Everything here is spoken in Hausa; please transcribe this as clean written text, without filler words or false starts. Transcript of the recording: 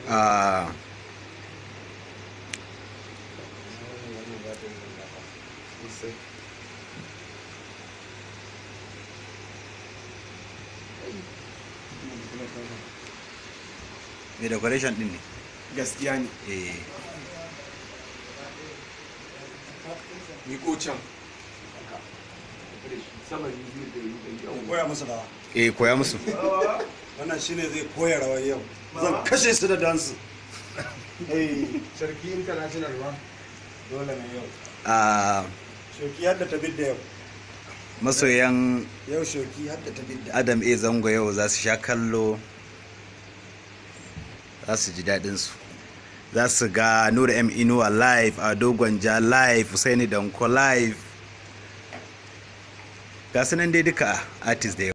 a mai decoration din ne gaskiya ne. Ni ko can Koya musu rawa. koya musu. Wannan shine zai koya rawa yau. Zan kashe su da dansu. sarki international ba Dole ne yau. a Shoki hadda ta bidda yau. masoyan Yau shoki hadda ta bidda. Adam A Zango yau za su sha kallo, za su ji daɗinsu, za su ga Nura M Inuwa live, Ado Gwanja live, Husaini Danko live, ga su nan dai duka artist da yau.